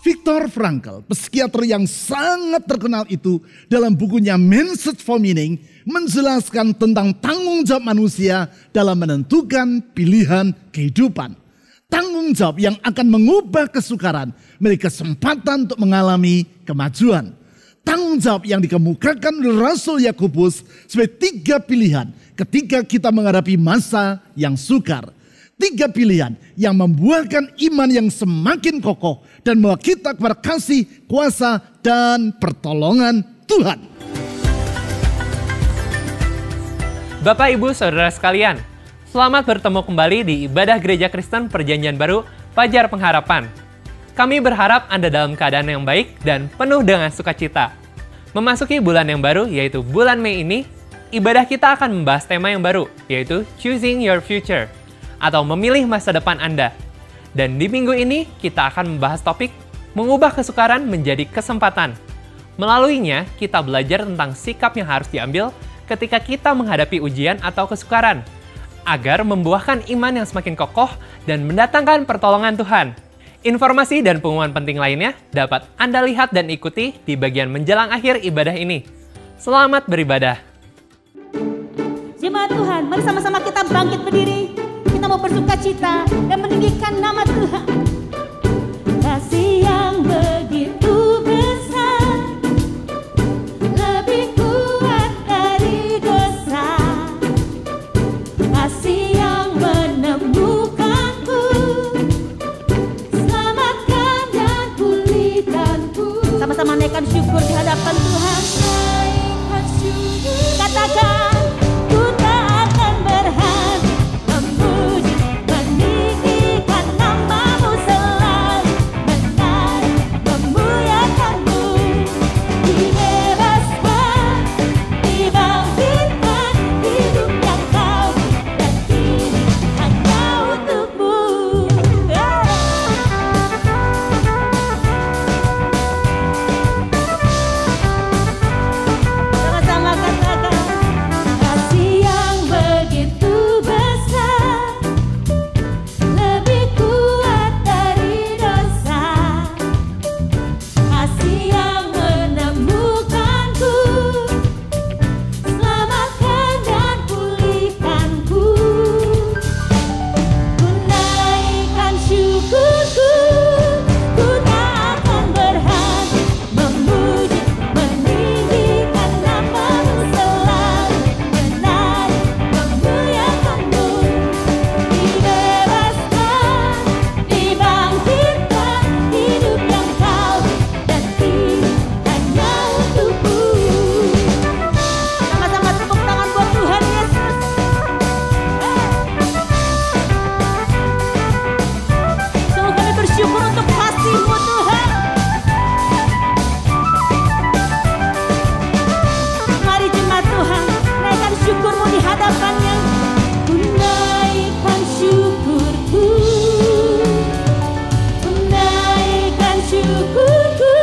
Viktor Frankl, psikiater yang sangat terkenal itu dalam bukunya Message for Meaning menjelaskan tentang tanggung jawab manusia dalam menentukan pilihan kehidupan. Tanggung jawab yang akan mengubah kesukaran menjadi kesempatan untuk mengalami kemajuan. Tanggung jawab yang dikemukakan oleh Rasul Yakobus sebagai 3 pilihan ketika kita menghadapi masa yang sukar. 3 pilihan yang membuahkan iman yang semakin kokoh dan membawa kita kepada kasih, kuasa, dan pertolongan Tuhan. Bapak, Ibu, Saudara sekalian, selamat bertemu kembali di Ibadah Gereja Kristen Perjanjian Baru Fajar Pengharapan. Kami berharap Anda dalam keadaan yang baik dan penuh dengan sukacita. Memasuki bulan yang baru, yaitu bulan Mei ini, ibadah kita akan membahas tema yang baru, yaitu Choosing Your Future, atau memilih masa depan Anda. Dan di minggu ini, kita akan membahas topik mengubah kesukaran menjadi kesempatan. Melaluinya, kita belajar tentang sikap yang harus diambil ketika kita menghadapi ujian atau kesukaran, agar membuahkan iman yang semakin kokoh dan mendatangkan pertolongan Tuhan. Informasi dan pengumuman penting lainnya dapat Anda lihat dan ikuti di bagian menjelang akhir ibadah ini. Selamat beribadah. Jemaat Tuhan, mari sama-sama kita bangkit berdiri. Kita mau bersukacita dan meninggikan nama Tuhan. Kasih yang begitu besar, lebih kuat dari dosa. Kasih yang menemukanku, selamatkan dan pulihkanku. Sama-sama naikkan syukur di hadapan Tuhan. Naikkan syukur. Katakan, ku tak akan berhenti memuji, meninggikan namamu selalu, menari, memuliakanmu. Dibebaskan, dibangkitkan, hidup yang kau dan kini hanya untukmu. Sama-sama katakan, kasih yang begitu besar, lebih kuat dari dosa. Kasih yang menemukanku, selamatkan dan pulihkanku. Ku naikkan syukurku, ku tak akan berhenti memuji, meninggikan namamu selalu, menari, memuliakanmu. Dibebaskan, dibangkitkan, hidup yang kau dan kini hanya untukmu. Sama-sama tepuk tangan buat Tuhan Yesus. Sungguh kami bersyukur untuk kasih-Mu Tuhan. Mari jemaat Tuhan, naikkan syukur-Mu di hadapannya. Ku naikkan syukurku, ku naikkan syukurku,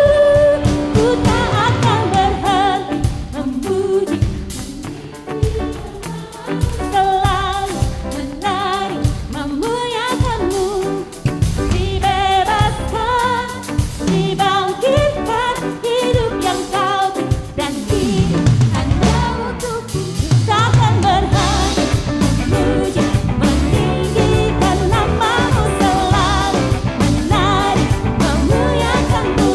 ku tak akan berhenti memuji, selalu menari, memuliakanmu. Dibebaskan, dibangkitkan, hidup yang kau beri dan hidup hanya untukmu. Takkan berhenti memuji, meninggikan namamu selalu, menari, memuliakanmu.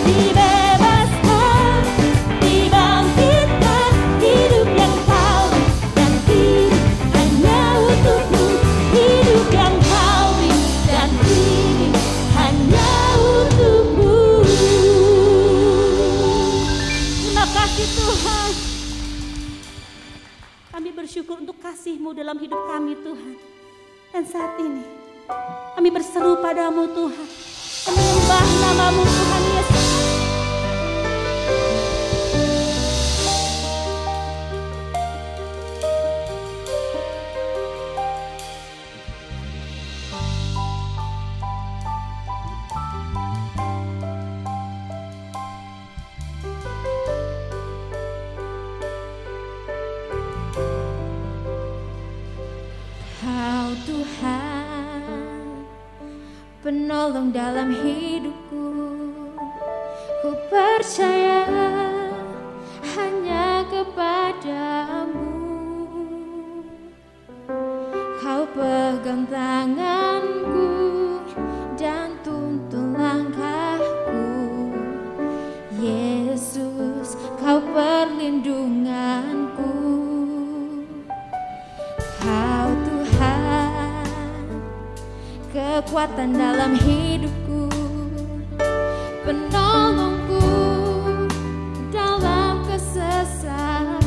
Dibebaskan, dibangkitkan, hidup yang kau beri dan hidup hanya untukmu. Hidup yang kau beri dan hidup hanya untukmu. Terima kasih Tuhan. Kami bersyukur untuk kasih-Mu dalam hidup kami Tuhan. Dan saat ini kami berseru padamu Tuhan, kami menyembah namamu Tuhan Yesus. Kau Tuhan penolong penolong dalam hidupku. Ku percaya hanya kepadamu. Kau pegang tanganku dan tuntun langkahku. Yesus, kau perlindunganku. Kau Tuhan, kekuatan dalam hidupku, penolongku dalam kesesakan.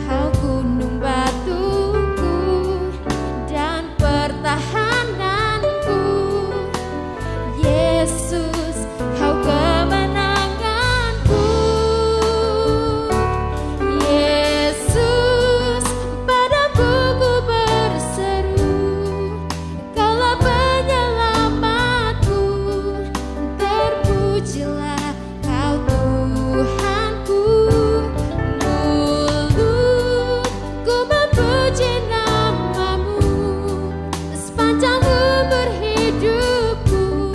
Kau gunung batuku dan pertahananku. Yesus, kau kemenanganku. Yesus, padamu ku berseru. Kaulah penyelamatku. Terpujilah kau Tuhanku. Mulutku memuji namamu sepanjang umur hidupku.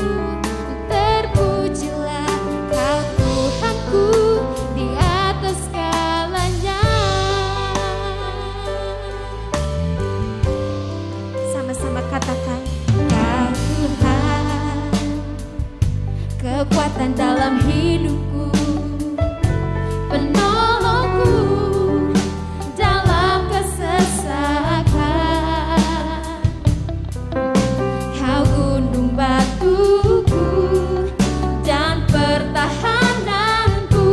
Terpujilah kau Tuhanku di atas segalanya. Sama-sama katakan, kau Tuhan, kekuatan dalam hidupku, penolongku dalam kesesakan. Kau gunung batuku dan pertahananku.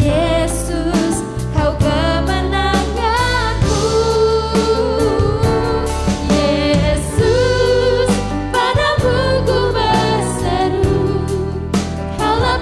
Yesus, kau kemenanganku. Yesus, padamu ku berseru. Kaulah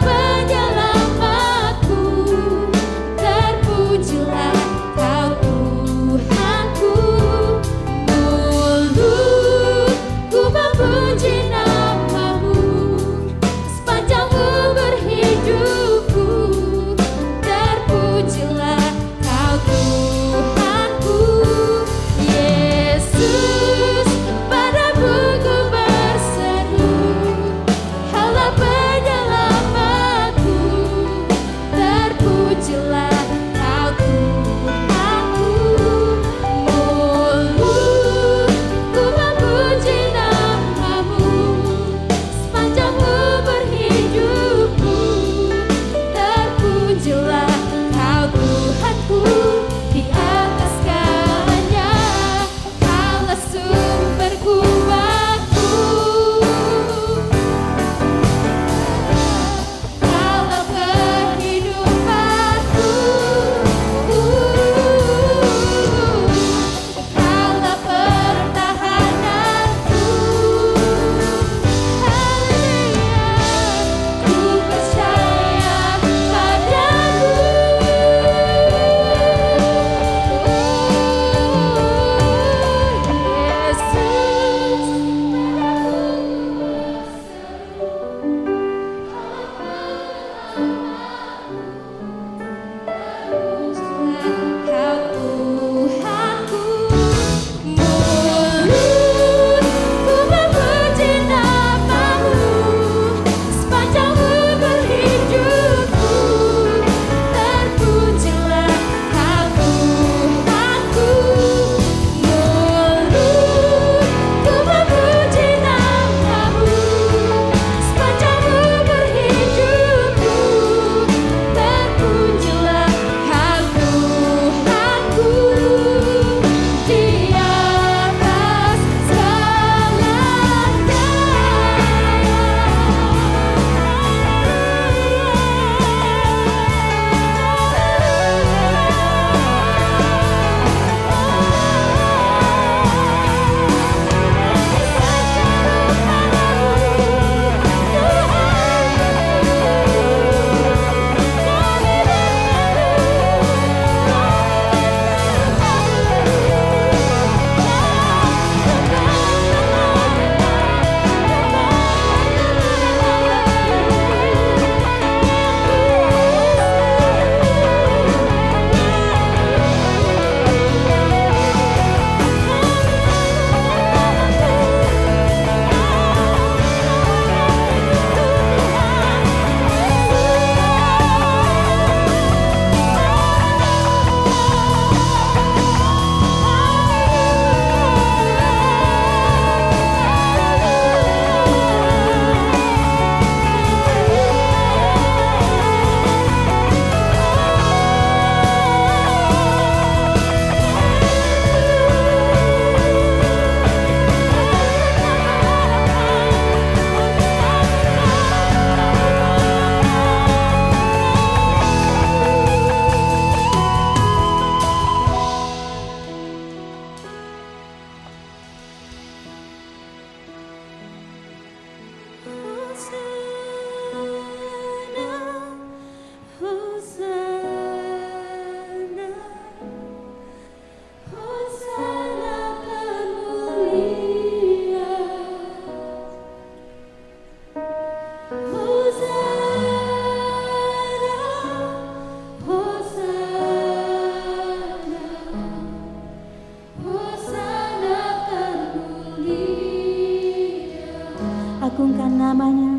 agungkan namanya.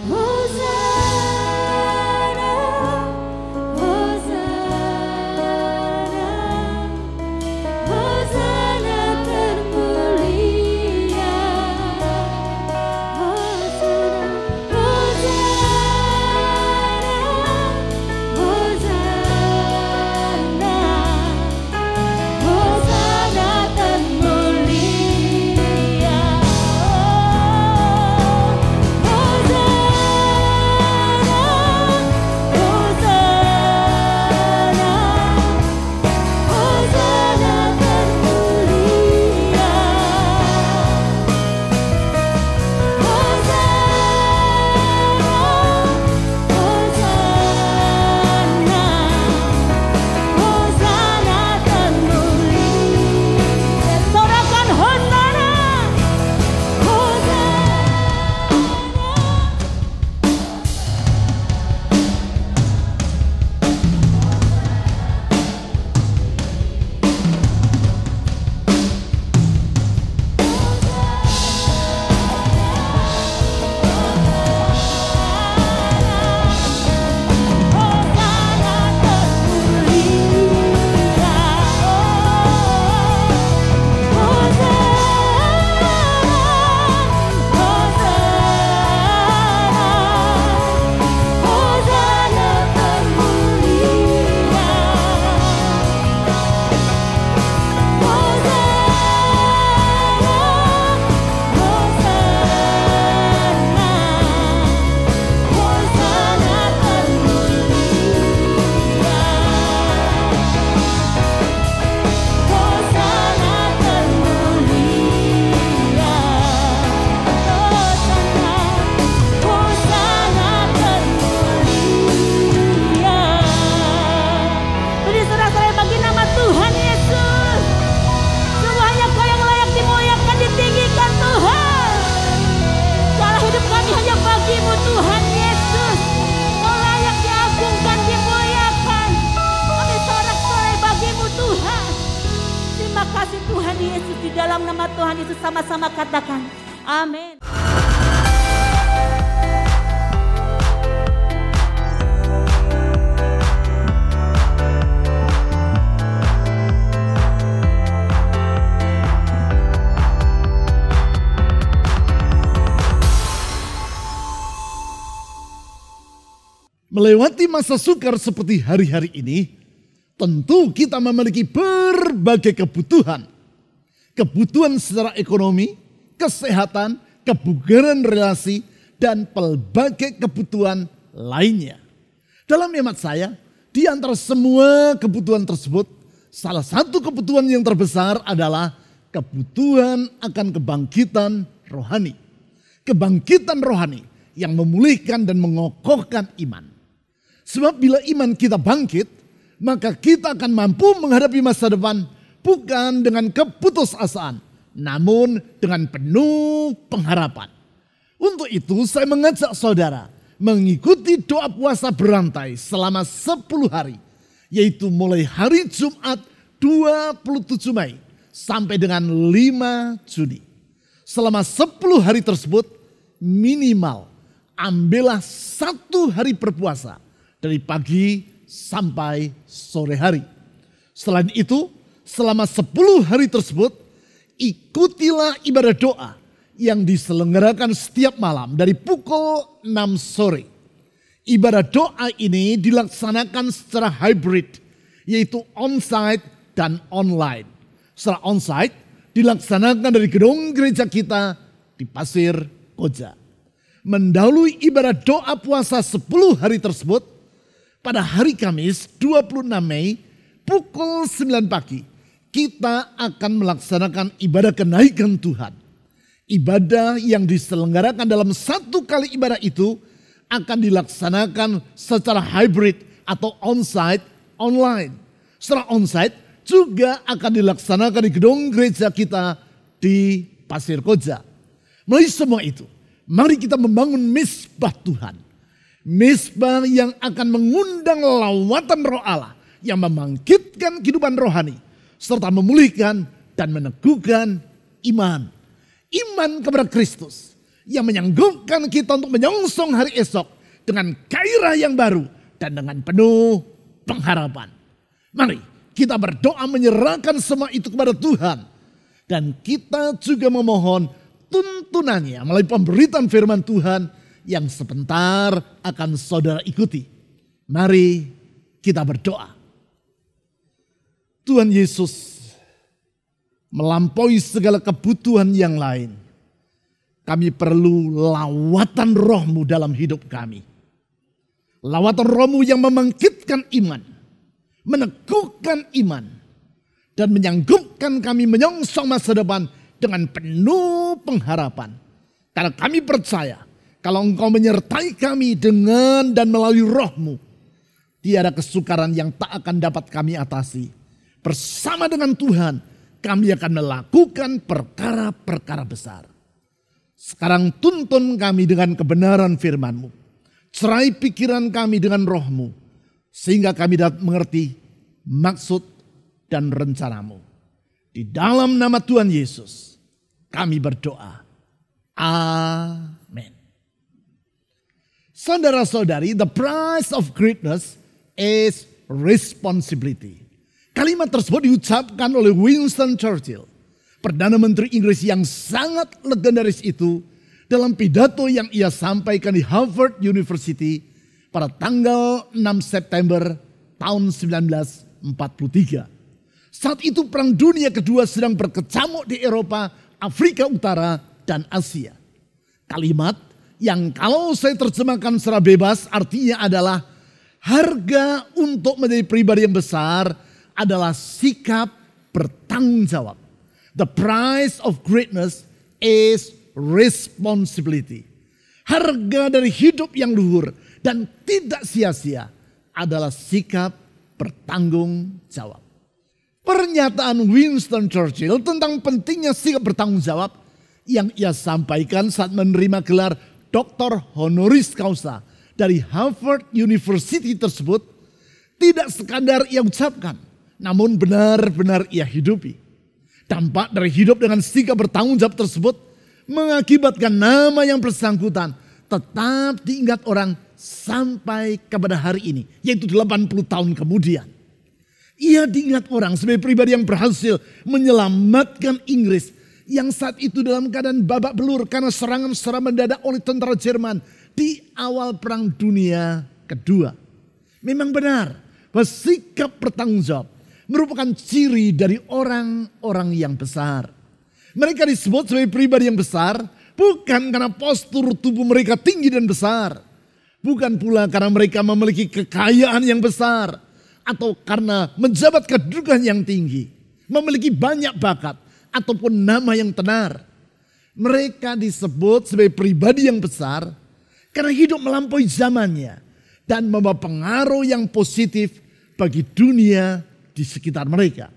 Hosana, Hosana, Hosana termulia. Hosana, Hosana, Hosana, Hosana termulia. Tuhan Yesus, di dalam nama Tuhan Yesus sama-sama katakan amin. Melewati masa sukar seperti hari-hari ini, tentu kita memiliki berbagai kebutuhan. Kebutuhan secara ekonomi, kesehatan, kebugaran relasi, dan pelbagai kebutuhan lainnya. Dalam hemat saya, di antara semua kebutuhan tersebut, salah satu kebutuhan yang terbesar adalah kebutuhan akan kebangkitan rohani. Kebangkitan rohani yang memulihkan dan mengokohkan iman. Sebab bila iman kita bangkit, maka kita akan mampu menghadapi masa depan bukan dengan keputusasaan, namun dengan penuh pengharapan. Untuk itu saya mengajak saudara mengikuti doa puasa berantai selama 10 hari, yaitu mulai hari Jumat 27 Mei sampai dengan 5 Juni. Selama 10 hari tersebut minimal ambillah 1 hari berpuasa dari pagi sampai sore hari. Selain itu, selama 10 hari tersebut, ikutilah ibadah doa yang diselenggarakan setiap malam dari pukul 6 sore. Ibadah doa ini dilaksanakan secara hybrid, yaitu onsite dan online. Secara onsite dilaksanakan dari gedung gereja kita di Pasir Koja. Mendahului ibadah doa puasa 10 hari tersebut, pada hari Kamis 26 Mei pukul 9 pagi kita akan melaksanakan ibadah kenaikan Tuhan. Ibadah yang diselenggarakan dalam 1 kali ibadah itu akan dilaksanakan secara hybrid atau onsite online. Secara onsite juga akan dilaksanakan di gedung gereja kita di Pasir Koja. Melalui semua itu, mari kita membangun misbah Tuhan. Misbah yang akan mengundang lawatan roh Allah yang membangkitkan kehidupan rohani serta memulihkan dan meneguhkan iman. Iman kepada Kristus yang menyanggupkan kita untuk menyongsong hari esok dengan gairah yang baru dan dengan penuh pengharapan. Mari kita berdoa menyerahkan semua itu kepada Tuhan. Dan kita juga memohon tuntunannya melalui pemberitaan firman Tuhan yang sebentar akan saudara ikuti. Mari kita berdoa. Tuhan Yesus, melampaui segala kebutuhan yang lain, kami perlu lawatan Roh-Mu dalam hidup kami. Lawatan Roh-Mu yang membangkitkan iman, meneguhkan iman, dan menyanggupkan kami menyongsong masa depan dengan penuh pengharapan. Karena kami percaya kalau Engkau menyertai kami dengan dan melalui Roh-Mu, tiada kesukaran yang tak akan dapat kami atasi. Bersama dengan Tuhan, kami akan melakukan perkara-perkara besar. Sekarang tuntun kami dengan kebenaran firman-Mu. Cerai pikiran kami dengan Roh-Mu, sehingga kami dapat mengerti maksud dan rencana-Mu. Di dalam nama Tuhan Yesus, kami berdoa. Amin. Saudara-saudari, the price of greatness is responsibility. Kalimat tersebut diucapkan oleh Winston Churchill, Perdana Menteri Inggris yang sangat legendaris itu, dalam pidato yang ia sampaikan di Harvard University pada tanggal 6 September tahun 1943. Saat itu Perang Dunia Kedua sedang berkecamuk di Eropa, Afrika Utara, dan Asia. Kalimat yang kalau saya terjemahkan secara bebas artinya adalah harga untuk menjadi pribadi yang besar adalah sikap bertanggung jawab. The price of greatness is responsibility. Harga dari hidup yang luhur dan tidak sia-sia adalah sikap bertanggung jawab. Pernyataan Winston Churchill tentang pentingnya sikap bertanggung jawab yang ia sampaikan saat menerima gelar Dr. Honoris Causa dari Harvard University tersebut tidak sekadar ia ucapkan, namun benar-benar ia hidupi. Dampak dari hidup dengan sikap bertanggung jawab tersebut mengakibatkan nama yang bersangkutan tetap diingat orang sampai kepada hari ini, yaitu 80 tahun kemudian. Ia diingat orang sebagai pribadi yang berhasil menyelamatkan Inggris yang saat itu dalam keadaan babak belur karena serangan secara mendadak oleh tentara Jerman di awal Perang Dunia Kedua. Memang benar bahwa sikap bertanggung jawab merupakan ciri dari orang-orang yang besar. Mereka disebut sebagai pribadi yang besar bukan karena postur tubuh mereka tinggi dan besar. Bukan pula karena mereka memiliki kekayaan yang besar. Atau karena menjabat kedudukan yang tinggi. Memiliki banyak bakat ataupun nama yang tenar. Mereka disebut sebagai pribadi yang besar karena hidup melampaui zamannya. Dan membawa pengaruh yang positif bagi dunia di sekitar mereka.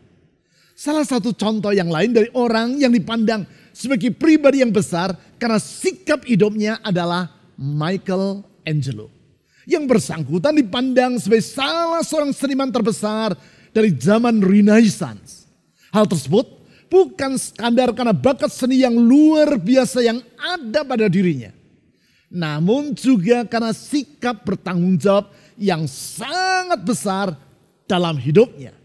Salah satu contoh yang lain dari orang yang dipandang sebagai pribadi yang besar karena sikap hidupnya adalah Michelangelo. Yang bersangkutan dipandang sebagai salah seorang seniman terbesar dari zaman Renaissance. Hal tersebut bukan sekadar karena bakat seni yang luar biasa yang ada pada dirinya. Namun juga karena sikap bertanggung jawab yang sangat besar dalam hidupnya.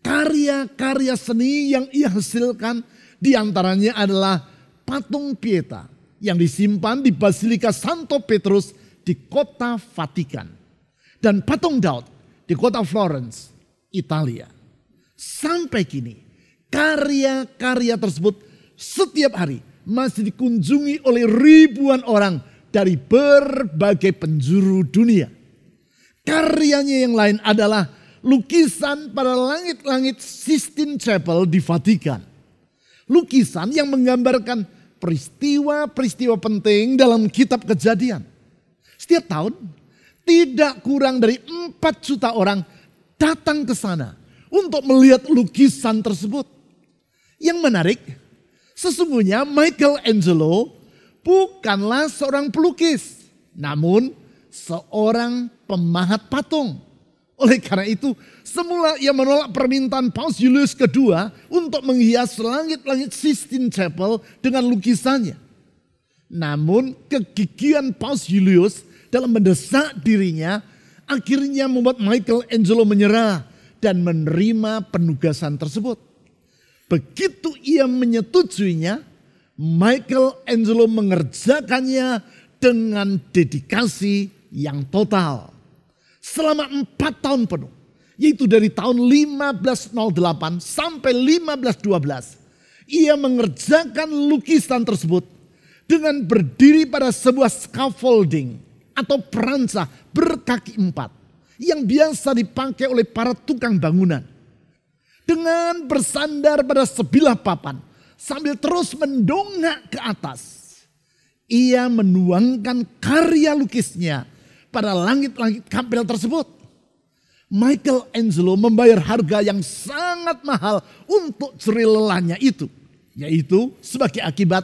Karya-karya seni yang ia hasilkan diantaranya adalah patung Pieta yang disimpan di Basilika Santo Petrus di kota Vatikan. Dan patung Daud di kota Florence, Italia. Sampai kini karya-karya tersebut setiap hari masih dikunjungi oleh ribuan orang dari berbagai penjuru dunia. Karyanya yang lain adalah lukisan pada langit-langit Sistine Chapel di Vatikan. Lukisan yang menggambarkan peristiwa-peristiwa penting dalam kitab Kejadian. Setiap tahun tidak kurang dari 4 juta orang datang ke sana untuk melihat lukisan tersebut. Yang menarik, sesungguhnya Michelangelo bukanlah seorang pelukis, namun seorang pemahat patung. Oleh karena itu, semula ia menolak permintaan Paus Julius II untuk menghias langit-langit Sistine Chapel dengan lukisannya. Namun kegigihan Paus Julius dalam mendesak dirinya akhirnya membuat Michelangelo menyerah dan menerima penugasan tersebut. Begitu ia menyetujuinya, Michelangelo mengerjakannya dengan dedikasi yang total. Selama 4 tahun penuh, yaitu dari tahun 1508 sampai 1512, ia mengerjakan lukisan tersebut dengan berdiri pada sebuah scaffolding atau perancah berkaki 4 yang biasa dipakai oleh para tukang bangunan. Dengan bersandar pada sebilah papan sambil terus mendongak ke atas, ia menuangkan karya lukisnya pada langit-langit kapel tersebut. Michelangelo membayar harga yang sangat mahal untuk jerih lelahnya itu, yaitu sebagai akibat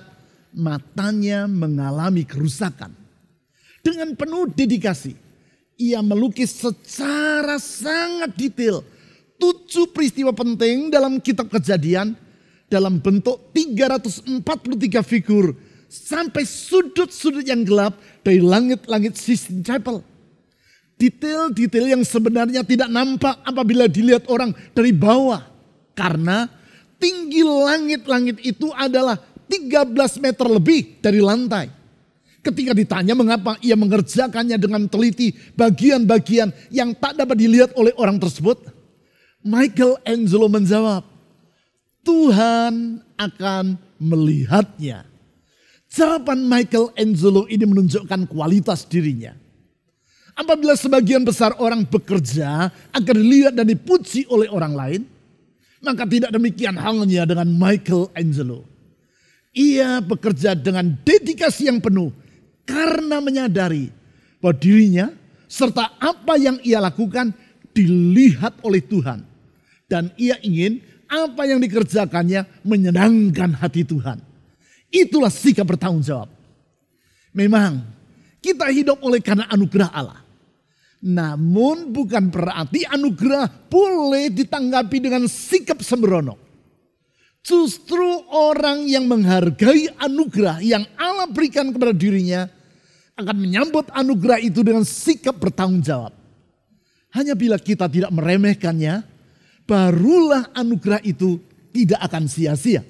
matanya mengalami kerusakan. Dengan penuh dedikasi, ia melukis secara sangat detail 7 peristiwa penting dalam kitab Kejadian dalam bentuk 343 figur sampai sudut-sudut yang gelap dari langit-langit Sistine Chapel. Detail-detail yang sebenarnya tidak nampak apabila dilihat orang dari bawah. Karena tinggi langit-langit itu adalah 13 meter lebih dari lantai. Ketika ditanya mengapa ia mengerjakannya dengan teliti bagian-bagian yang tak dapat dilihat oleh orang tersebut, Michelangelo menjawab, Tuhan akan melihatnya. Jawaban Michelangelo ini menunjukkan kualitas dirinya. Apabila sebagian besar orang bekerja agar dilihat dan dipuji oleh orang lain, maka tidak demikian halnya dengan Michelangelo. Ia bekerja dengan dedikasi yang penuh karena menyadari bahwa dirinya serta apa yang ia lakukan dilihat oleh Tuhan. Dan ia ingin apa yang dikerjakannya menyenangkan hati Tuhan. Itulah sikap bertanggung jawab. Memang kita hidup oleh karena anugerah Allah. Namun bukan berarti anugerah boleh ditanggapi dengan sikap sembrono. Justru orang yang menghargai anugerah yang Allah berikan kepada dirinya akan menyambut anugerah itu dengan sikap bertanggung jawab. Hanya bila kita tidak meremehkannya, barulah anugerah itu tidak akan sia-sia.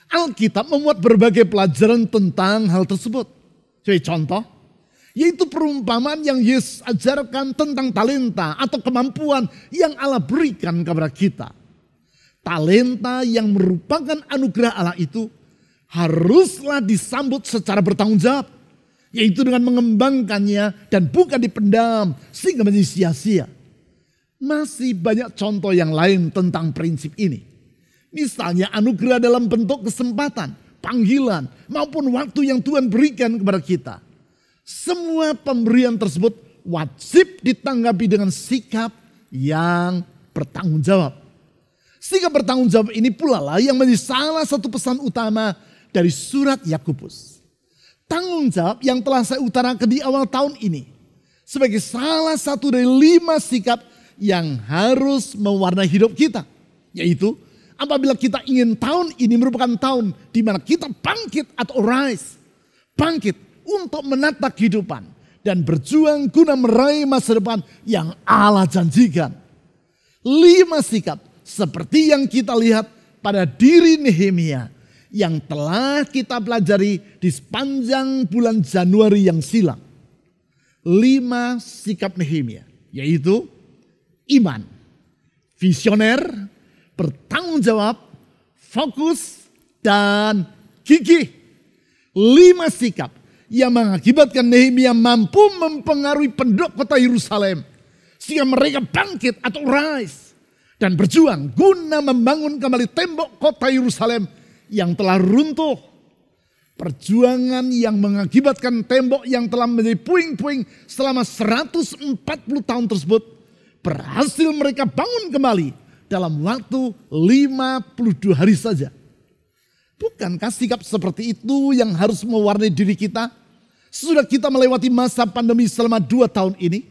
Alkitab memuat berbagai pelajaran tentang hal tersebut. Sebagai contoh, yaitu perumpamaan yang Yesus ajarkan tentang talenta atau kemampuan yang Allah berikan kepada kita. Talenta yang merupakan anugerah Allah itu haruslah disambut secara bertanggung jawab. Yaitu dengan mengembangkannya dan bukan dipendam sehingga menjadi sia-sia. Masih banyak contoh yang lain tentang prinsip ini. Misalnya anugerah dalam bentuk kesempatan, panggilan, maupun waktu yang Tuhan berikan kepada kita. Semua pemberian tersebut wajib ditanggapi dengan sikap yang bertanggung jawab. Sikap bertanggung jawab ini pula lah yang menjadi salah satu pesan utama dari surat Yakobus. Tanggung jawab yang telah saya utarakan di awal tahun ini sebagai salah satu dari 5 sikap yang harus mewarnai hidup kita. Yaitu apabila kita ingin tahun ini merupakan tahun di mana kita bangkit atau rise. Bangkit untuk menata kehidupan dan berjuang guna meraih masa depan yang Allah janjikan. 5 sikap seperti yang kita lihat pada diri Nehemia yang telah kita pelajari di sepanjang bulan Januari yang silam. 5 sikap Nehemia, yaitu iman, visioner, bertanggung jawab, fokus, dan gigih. 5 sikap yang mengakibatkan Nehemia mampu mempengaruhi penduduk kota Yerusalem sehingga mereka bangkit atau rise dan berjuang guna membangun kembali tembok kota Yerusalem yang telah runtuh. Perjuangan yang mengakibatkan tembok yang telah menjadi puing-puing selama 140 tahun tersebut berhasil mereka bangun kembali dalam waktu 52 hari saja. Bukankah sikap seperti itu yang harus mewarnai diri kita sesudah kita melewati masa pandemi selama 2 tahun ini?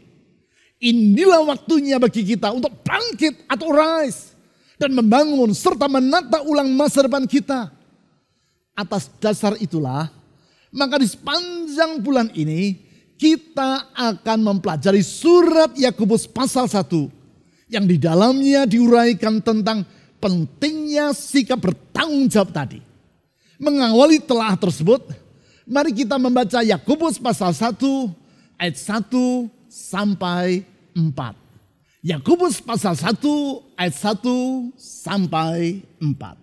Inilah waktunya bagi kita untuk bangkit atau rise dan membangun serta menata ulang masa depan kita. Atas dasar itulah Maka di sepanjang bulan ini kita akan mempelajari surat Yakobus pasal 1 yang di dalamnya diuraikan tentang pentingnya sikap bertanggung jawab tadi. Mengawali telaah tersebut, mari kita membaca Yakobus pasal 1 ayat 1 sampai 4. Yakobus pasal 1 ayat 1 sampai 4.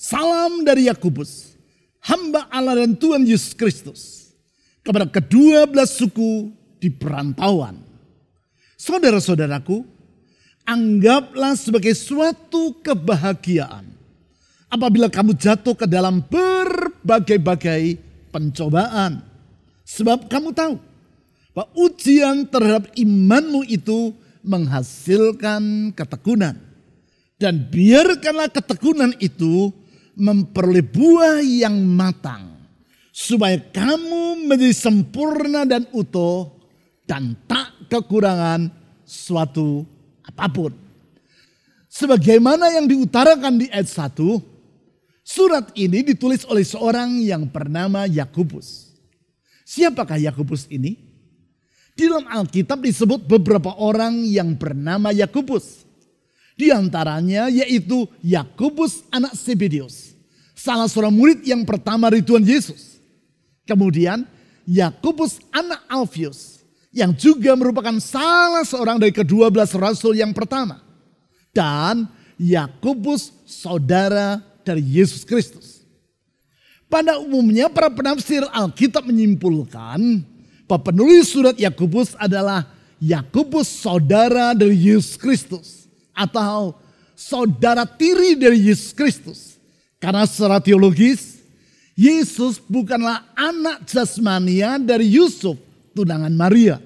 Salam dari Yakobus, hamba Allah dan Tuhan Yesus Kristus, kepada ke-12 suku di perantauan. Saudara-saudaraku, anggaplah sebagai suatu kebahagiaan apabila kamu jatuh ke dalam berbagai-bagai pencobaan. Sebab kamu tahu bahwa ujian terhadap imanmu itu menghasilkan ketekunan. Dan biarkanlah ketekunan itu memperoleh buah yang matang, supaya kamu menjadi sempurna dan utuh dan tak kekurangan suatu apapun. Sebagaimana yang diutarakan di ayat 1, surat ini ditulis oleh seorang yang bernama Yakobus. Siapakah Yakobus ini? Di dalam Alkitab disebut beberapa orang yang bernama Yakobus. Di antaranya yaitu Yakobus anak Zebedeus, salah seorang murid yang pertama dari Tuhan Yesus. Kemudian Yakobus anak Alfius yang juga merupakan salah seorang dari ke-12 rasul yang pertama. Dan Yakobus saudara dari Yesus Kristus. Pada umumnya para penafsir Alkitab menyimpulkan bahwa penulis surat Yakobus adalah Yakobus saudara dari Yesus Kristus atau saudara tiri dari Yesus Kristus. Karena secara teologis, Yesus bukanlah anak jasmania dari Yusuf, tunangan Maria.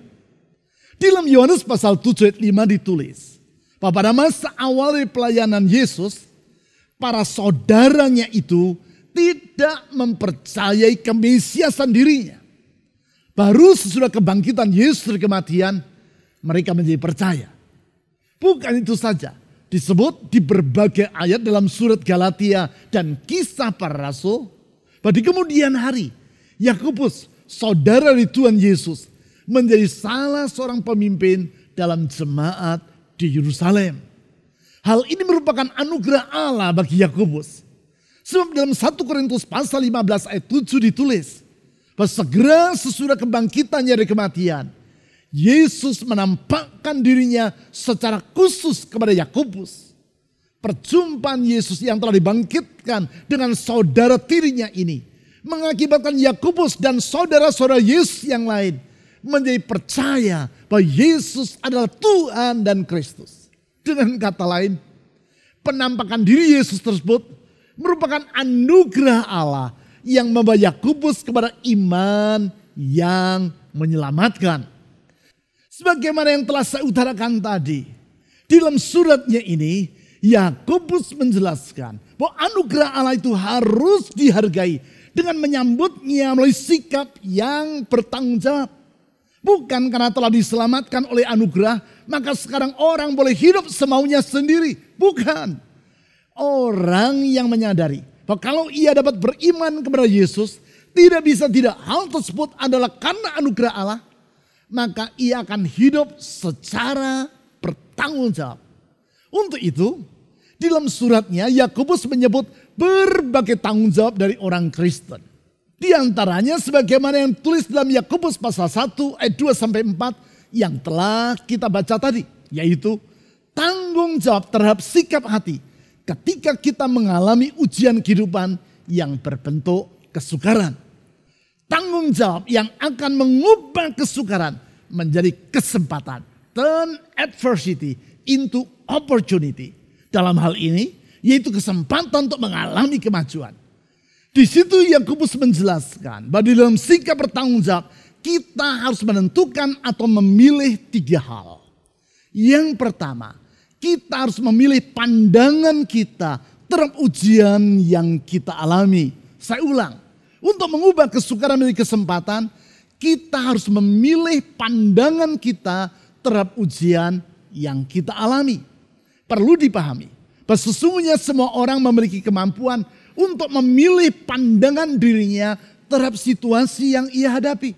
Di dalam Yohanes pasal 7 ayat 5 ditulis bahwa pada masa awal dari pelayanan Yesus, para saudaranya itu tidak mempercayai kemesiasan dirinya. Baru sesudah kebangkitan Yesus dari kematian, mereka menjadi percaya. Bukan itu saja, disebut di berbagai ayat dalam surat Galatia dan kisah para rasul, bahwa di kemudian hari Yakobus, saudara dari Tuhan Yesus, menjadi salah seorang pemimpin dalam jemaat di Yerusalem. Hal ini merupakan anugerah Allah bagi Yakobus. Sebab dalam 1 Korintus pasal 15 ayat 7 ditulis, bahwa segera sesudah kebangkitannya dari kematian, Yesus menampakkan dirinya secara khusus kepada Yakobus. Perjumpaan Yesus yang telah dibangkitkan dengan saudara tirinya ini mengakibatkan Yakobus dan saudara-saudara Yesus yang lain menjadi percaya bahwa Yesus adalah Tuhan dan Kristus. Dengan kata lain, penampakan diri Yesus tersebut merupakan anugerah Allah yang membawa Yakobus kepada iman yang menyelamatkan. Sebagaimana yang telah saya utarakan tadi, di dalam suratnya ini Yakobus menjelaskan bahwa anugerah Allah itu harus dihargai dengan menyambutnya melalui sikap yang bertanggung jawab. Bukan karena telah diselamatkan oleh anugerah, maka sekarang orang boleh hidup semaunya sendiri. Bukan. Orang yang menyadari bahwa kalau ia dapat beriman kepada Yesus, tidak bisa tidak hal tersebut adalah karena anugerah Allah, maka ia akan hidup secara bertanggung jawab. Untuk itu, di dalam suratnya Yakobus menyebut berbagai tanggung jawab dari orang Kristen. Di antaranya sebagaimana yang tulis dalam Yakobus pasal 1 ayat 2 sampai 4 yang telah kita baca tadi, yaitu tanggung jawab terhadap sikap hati ketika kita mengalami ujian kehidupan yang berbentuk kesukaran. Tanggung jawab yang akan mengubah kesukaran menjadi kesempatan. Turn adversity into opportunity. Dalam hal ini, yaitu kesempatan untuk mengalami kemajuan. Di situ Yakobus menjelaskan bahwa di dalam sikap bertanggung jawab, kita harus menentukan atau memilih 3 hal. Yang pertama, kita harus memilih pandangan kita terhadap ujian yang kita alami. Saya ulang. Untuk mengubah kesukaran menjadi kesempatan, kita harus memilih pandangan kita terhadap ujian yang kita alami. Perlu dipahami bahwa sesungguhnya semua orang memiliki kemampuan untuk memilih pandangan dirinya terhadap situasi yang ia hadapi.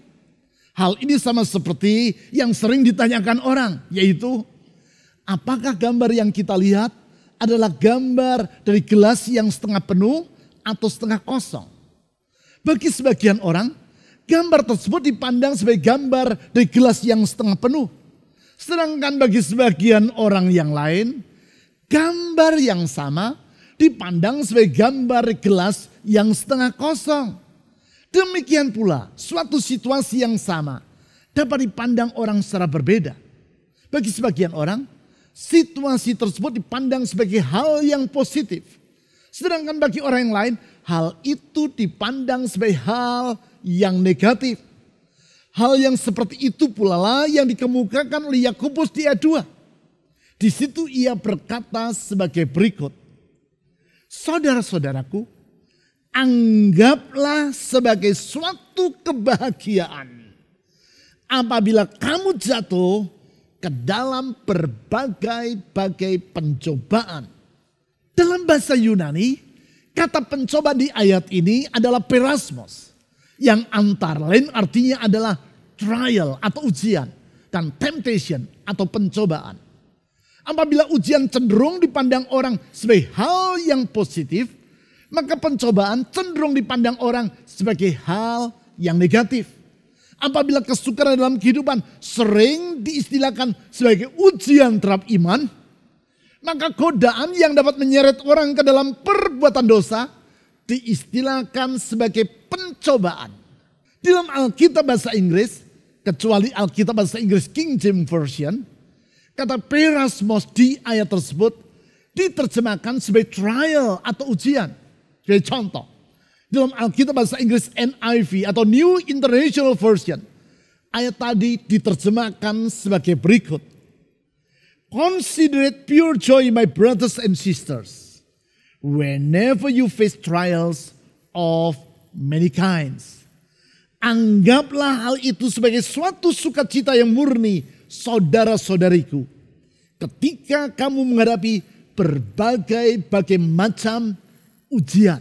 Hal ini sama seperti yang sering ditanyakan orang, yaitu apakah gambar yang kita lihat adalah gambar dari gelas yang setengah penuh atau setengah kosong. Bagi sebagian orang, gambar tersebut dipandang sebagai gambar dari gelas yang setengah penuh. Sedangkan bagi sebagian orang yang lain, gambar yang sama dipandang sebagai gambar gelas yang setengah kosong. Demikian pula, suatu situasi yang sama dapat dipandang orang secara berbeda. Bagi sebagian orang, situasi tersebut dipandang sebagai hal yang positif. Sedangkan bagi orang yang lain, hal itu dipandang sebagai hal yang negatif. Hal yang seperti itu pula lah yang dikemukakan oleh Yakobus di ayat 2. Di situ ia berkata sebagai berikut. Saudara-saudaraku, anggaplah sebagai suatu kebahagiaan apabila kamu jatuh ke dalam berbagai-bagai pencobaan. Dalam bahasa Yunani, kata pencoba di ayat ini adalah perasmos, yang antara lain artinya adalah trial atau ujian dan temptation atau pencobaan. Apabila ujian cenderung dipandang orang sebagai hal yang positif, maka pencobaan cenderung dipandang orang sebagai hal yang negatif. Apabila kesukaran dalam kehidupan sering diistilahkan sebagai ujian terhadap iman, maka godaan yang dapat menyeret orang ke dalam perbuatan dosa diistilahkan sebagai pencobaan. Di dalam Alkitab bahasa Inggris, kecuali Alkitab bahasa Inggris King James Version, kata perasmos di ayat tersebut diterjemahkan sebagai trial atau ujian. Sebagai contoh, dalam Alkitab bahasa Inggris NIV atau New International Version, ayat tadi diterjemahkan sebagai berikut. Consider it pure joy, my brothers and sisters, whenever you face trials of many kinds. Anggaplah hal itu sebagai suatu sukacita yang murni, saudara-saudariku, ketika kamu menghadapi berbagai macam ujian.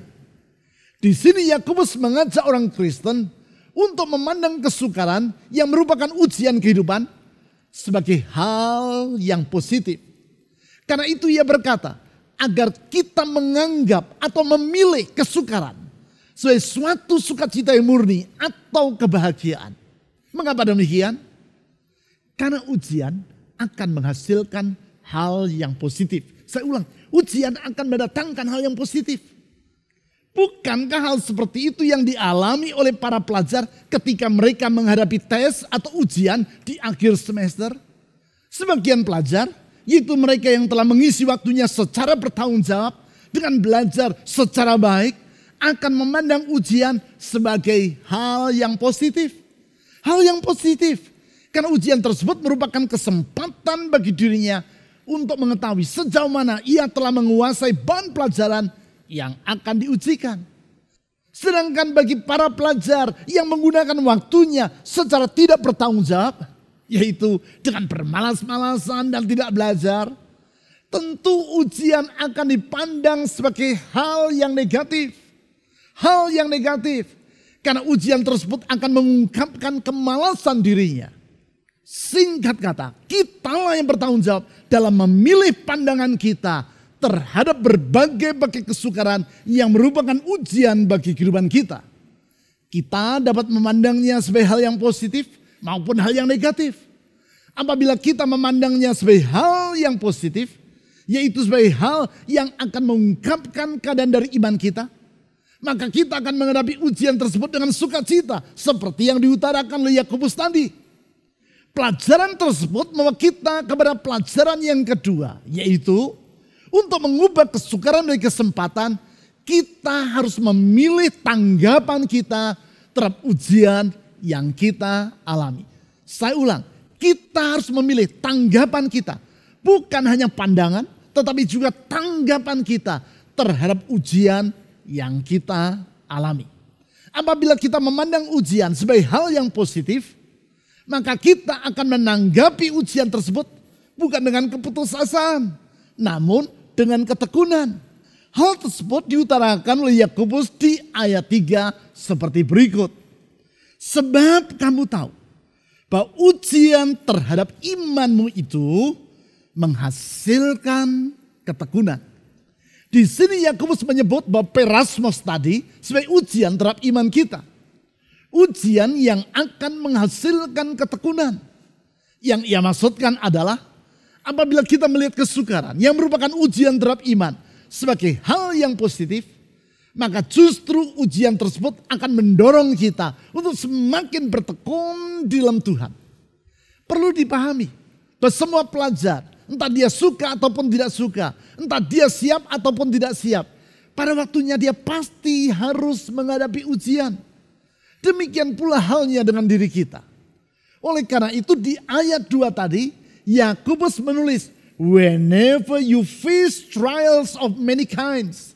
Di sini Yakobus mengajak orang Kristen untuk memandang kesukaran yang merupakan ujian kehidupan sebagai hal yang positif. Karena itu ia berkata, agar kita menganggap atau memilih kesukaran sebagai suatu sukacita yang murni atau kebahagiaan. Mengapa demikian? Karena ujian akan menghasilkan hal yang positif. Saya ulang, ujian akan mendatangkan hal yang positif. Bukankah hal seperti itu yang dialami oleh para pelajar ketika mereka menghadapi tes atau ujian di akhir semester? Sebagian pelajar, yaitu mereka yang telah mengisi waktunya secara bertanggung jawab dengan belajar secara baik, akan memandang ujian sebagai hal yang positif. Hal yang positif. Karena ujian tersebut merupakan kesempatan bagi dirinya untuk mengetahui sejauh mana ia telah menguasai bahan pelajaran yang akan diujikan. Sedangkan bagi para pelajar yang menggunakan waktunya secara tidak bertanggung jawab, yaitu dengan bermalas-malasan dan tidak belajar, tentu ujian akan dipandang sebagai hal yang negatif. Hal yang negatif. Karena ujian tersebut akan mengungkapkan kemalasan dirinya. Singkat kata, kitalah yang bertanggung jawab dalam memilih pandangan kita terhadap berbagai kesukaran yang merupakan ujian bagi kehidupan kita. Kita dapat memandangnya sebagai hal yang positif maupun hal yang negatif. Apabila kita memandangnya sebagai hal yang positif, yaitu sebagai hal yang akan mengungkapkan keadaan dari iman kita, maka kita akan menghadapi ujian tersebut dengan sukacita seperti yang diutarakan oleh Yakobus tadi. Pelajaran tersebut membawa kita kepada pelajaran yang kedua, yaitu untuk mengubah kesukaran dari kesempatan, kita harus memilih tanggapan kita terhadap ujian yang kita alami. Saya ulang, kita harus memilih tanggapan kita. Bukan hanya pandangan, tetapi juga tanggapan kita terhadap ujian yang kita alami. Apabila kita memandang ujian sebagai hal yang positif, maka kita akan menanggapi ujian tersebut bukan dengan keputusasaan, namun dengan ketekunan. Hal tersebut diutarakan oleh Yakobus di ayat 3 seperti berikut. Sebab kamu tahu bahwa ujian terhadap imanmu itu menghasilkan ketekunan. Di sini Yakobus menyebut bahwa perasmos tadi sebagai ujian terhadap iman kita. Ujian yang akan menghasilkan ketekunan. Yang ia maksudkan adalah apabila kita melihat kesukaran yang merupakan ujian terhadap iman sebagai hal yang positif, maka justru ujian tersebut akan mendorong kita untuk semakin bertekun di dalam Tuhan. Perlu dipahami bahwa semua pelajar, entah dia suka ataupun tidak suka, entah dia siap ataupun tidak siap, pada waktunya dia pasti harus menghadapi ujian. Demikian pula halnya dengan diri kita. Oleh karena itu di ayat 2 tadi, Yakobus menulis, whenever you face trials of many kinds.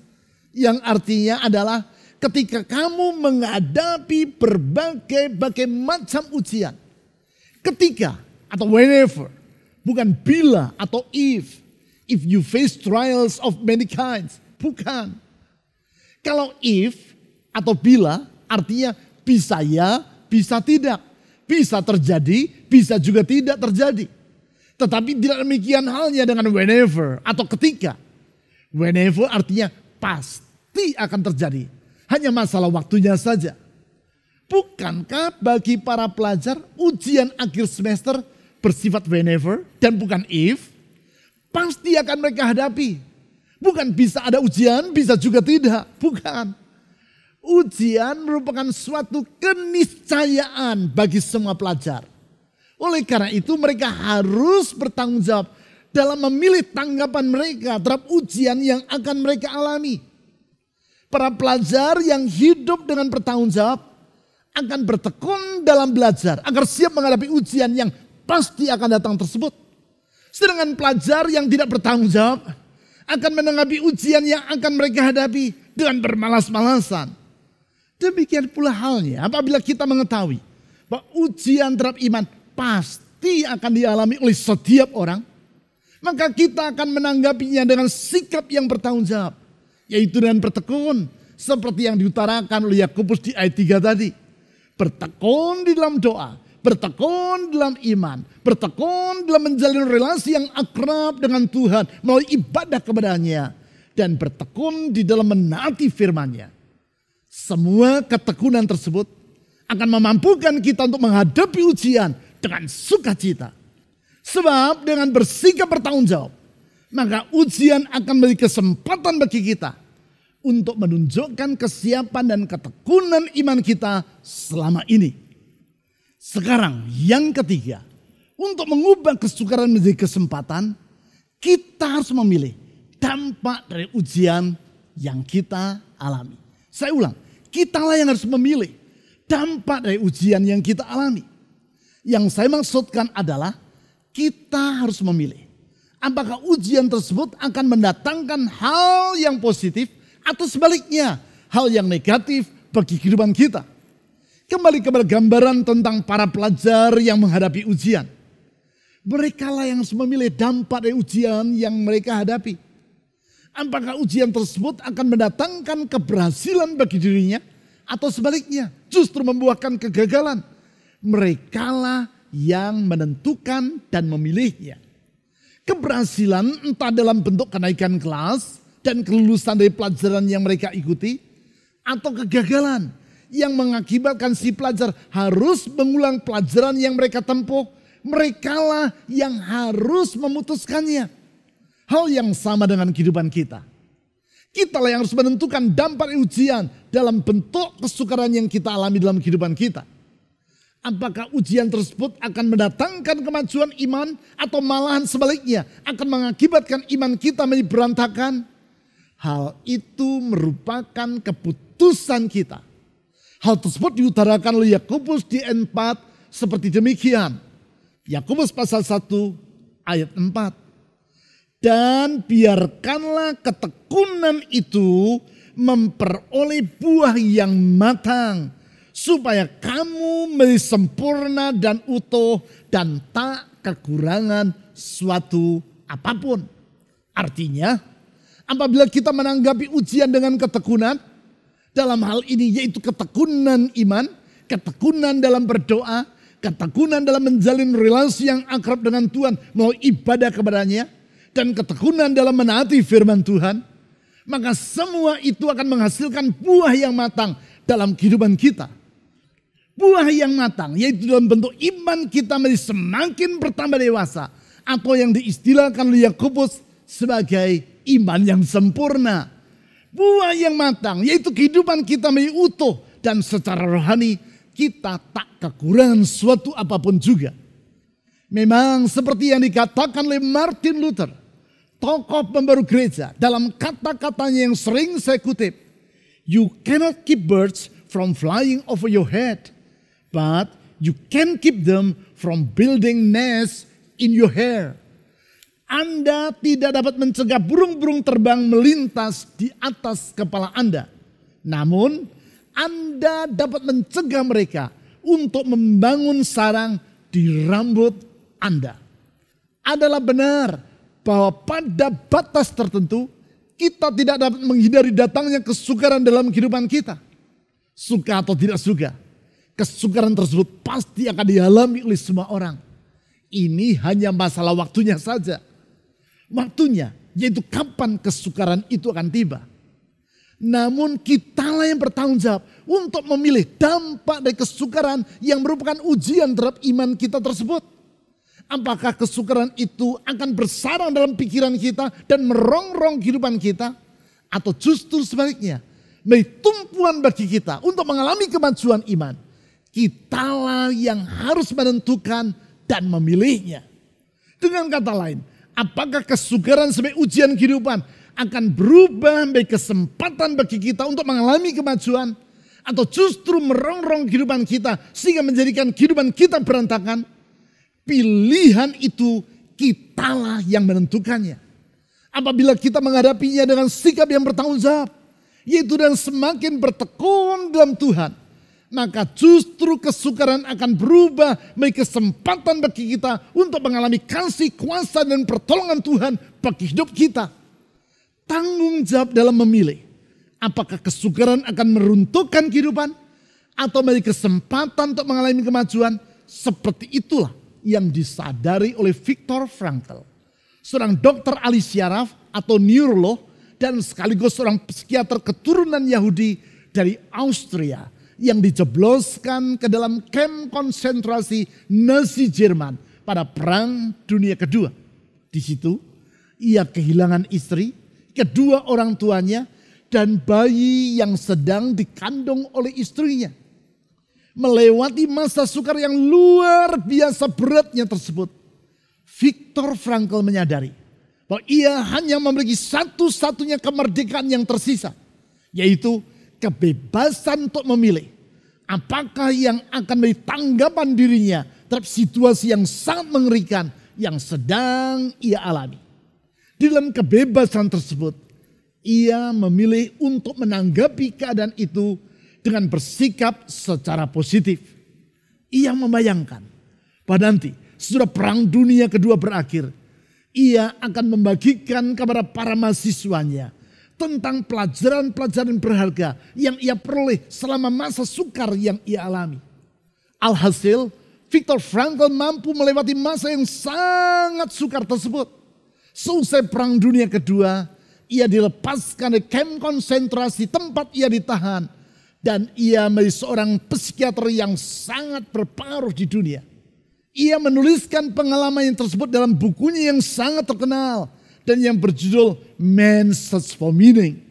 Yang artinya adalah ketika kamu menghadapi berbagai macam ujian. Ketika atau whenever, bukan bila atau if. If you face trials of many kinds, bukan. Kalau if atau bila artinya bisa ya, bisa tidak. Bisa terjadi, bisa juga tidak terjadi. Tetapi tidak demikian halnya dengan whenever atau ketika. Whenever artinya pasti akan terjadi. Hanya masalah waktunya saja. Bukankah bagi para pelajar ujian akhir semester bersifat whenever dan bukan if? Pasti akan mereka hadapi. Bukan bisa ada ujian, bisa juga tidak. Bukan. Ujian merupakan suatu keniscayaan bagi semua pelajar. Oleh karena itu mereka harus bertanggung jawab dalam memilih tanggapan mereka terhadap ujian yang akan mereka alami. Para pelajar yang hidup dengan bertanggung jawab akan bertekun dalam belajar agar siap menghadapi ujian yang pasti akan datang tersebut. Sedangkan pelajar yang tidak bertanggung jawab akan menanggapi ujian yang akan mereka hadapi dengan bermalas-malasan. Demikian pula halnya apabila kita mengetahui bahwa ujian terhadap iman pasti akan dialami oleh setiap orang, maka kita akan menanggapinya dengan sikap yang bertanggung jawab, yaitu dengan bertekun seperti yang diutarakan oleh Yakobus di ayat 3 tadi. Bertekun di dalam doa, bertekun dalam iman, bertekun dalam menjalin relasi yang akrab dengan Tuhan melalui ibadah kepadanya, dan bertekun di dalam menaati firman-Nya. Semua ketekunan tersebut akan memampukan kita untuk menghadapi ujian dengan sukacita. Sebab dengan bersikap bertanggung jawab, maka ujian akan memberi kesempatan bagi kita untuk menunjukkan kesiapan dan ketekunan iman kita selama ini. Sekarang yang ketiga, untuk mengubah kesukaran menjadi kesempatan, kita harus memilih dampak dari ujian yang kita alami. Saya ulang, kitalah yang harus memilih dampak dari ujian yang kita alami. Yang saya maksudkan adalah kita harus memilih apakah ujian tersebut akan mendatangkan hal yang positif atau sebaliknya hal yang negatif bagi kehidupan kita. Kembali kepada gambaran tentang para pelajar yang menghadapi ujian. Mereka lah yang harus memilih dampak dari ujian yang mereka hadapi. Apakah ujian tersebut akan mendatangkan keberhasilan bagi dirinya atau sebaliknya justru membuahkan kegagalan. Mereka lah yang menentukan dan memilihnya. Keberhasilan entah dalam bentuk kenaikan kelas dan kelulusan dari pelajaran yang mereka ikuti, atau kegagalan yang mengakibatkan si pelajar harus mengulang pelajaran yang mereka tempuh. Mereka lah yang harus memutuskannya. Hal yang sama dengan kehidupan kita. Kita lah yang harus menentukan dampak ujian dalam bentuk kesukaran yang kita alami dalam kehidupan kita. Apakah ujian tersebut akan mendatangkan kemajuan iman atau malahan sebaliknya akan mengakibatkan iman kita menjadi berantakan? Hal itu merupakan keputusan kita. Hal tersebut diutarakan oleh Yakobus di 4 seperti demikian. Yakobus pasal 1 ayat 4. Dan biarkanlah ketekunan itu memperoleh buah yang matang, supaya kamu menjadi sempurna dan utuh dan tak kekurangan suatu apapun. Artinya, Apabila kita menanggapi ujian dengan ketekunan, dalam hal ini yaitu ketekunan iman, ketekunan dalam berdoa, ketekunan dalam menjalin relasi yang akrab dengan Tuhan melalui ibadah kepadanya, dan ketekunan dalam menaati firman Tuhan, maka semua itu akan menghasilkan buah yang matang dalam kehidupan kita. Buah yang matang yaitu dalam bentuk iman kita menjadi semakin bertambah dewasa, atau yang diistilahkan oleh Yakobus sebagai iman yang sempurna. Buah yang matang yaitu kehidupan kita menjadi utuh dan secara rohani kita tak kekurangan suatu apapun juga. Memang seperti yang dikatakan oleh Martin Luther, tokoh pembaru gereja, dalam kata-katanya yang sering saya kutip, "You cannot keep birds from flying over your head, but you can keep them from building nests in your hair." Anda tidak dapat mencegah burung-burung terbang melintas di atas kepala Anda. Namun, Anda dapat mencegah mereka untuk membangun sarang di rambut Anda. Adalah benar bahwa pada batas tertentu, kita tidak dapat menghindari datangnya kesukaran dalam kehidupan kita. Suka atau tidak suka, kesukaran tersebut pasti akan dialami oleh semua orang. Ini hanya masalah waktunya saja. Waktunya, yaitu kapan kesukaran itu akan tiba. Namun kitalah yang bertanggung jawab untuk memilih dampak dari kesukaran yang merupakan ujian terhadap iman kita tersebut. Apakah kesukaran itu akan bersarang dalam pikiran kita dan merongrong kehidupan kita? Atau justru sebaliknya, menjadi tumpuan bagi kita untuk mengalami kemajuan iman. Kitalah yang harus menentukan dan memilihnya. Dengan kata lain, apakah kesukaran sebagai ujian kehidupan akan berubah menjadi kesempatan bagi kita untuk mengalami kemajuan, atau justru merongrong kehidupan kita sehingga menjadikan kehidupan kita berantakan? Pilihan itu kitalah yang menentukannya. Apabila kita menghadapinya dengan sikap yang bertanggung jawab, yaitu dan semakin bertekun dalam Tuhan, maka justru kesukaran akan berubah menjadi kesempatan bagi kita untuk mengalami kasih, kuasa, dan pertolongan Tuhan bagi hidup kita. Tanggung jawab dalam memilih apakah kesukaran akan meruntuhkan kehidupan atau menjadi kesempatan untuk mengalami kemajuan. Seperti itulah yang disadari oleh Viktor Frankl, seorang dokter ahli syaraf atau neurolog dan sekaligus seorang psikiater keturunan Yahudi dari Austria yang dijebloskan ke dalam kamp konsentrasi Nazi Jerman pada Perang Dunia Kedua. Di situ ia kehilangan istri, kedua orang tuanya, dan bayi yang sedang dikandung oleh istrinya. Melewati masa sukar yang luar biasa beratnya tersebut, Viktor Frankl menyadari bahwa ia hanya memiliki satu-satunya kemerdekaan yang tersisa, yaitu kebebasan untuk memilih apakah yang akan menjadi tanggapan dirinya terhadap situasi yang sangat mengerikan yang sedang ia alami. Di dalam kebebasan tersebut, ia memilih untuk menanggapi keadaan itu dengan bersikap secara positif. Ia membayangkan pada nanti sesudah Perang Dunia Kedua berakhir, ia akan membagikan kepada para mahasiswanya tentang pelajaran-pelajaran berharga yang ia peroleh selama masa sukar yang ia alami. Alhasil, Viktor Frankl mampu melewati masa yang sangat sukar tersebut. Seusai Perang Dunia Kedua, ia dilepaskan dari kamp konsentrasi tempat ia ditahan, dan ia menjadi seorang psikiater yang sangat berpengaruh di dunia. Ia menuliskan pengalaman yang tersebut dalam bukunya yang sangat terkenal dan yang berjudul Man's Search for Meaning.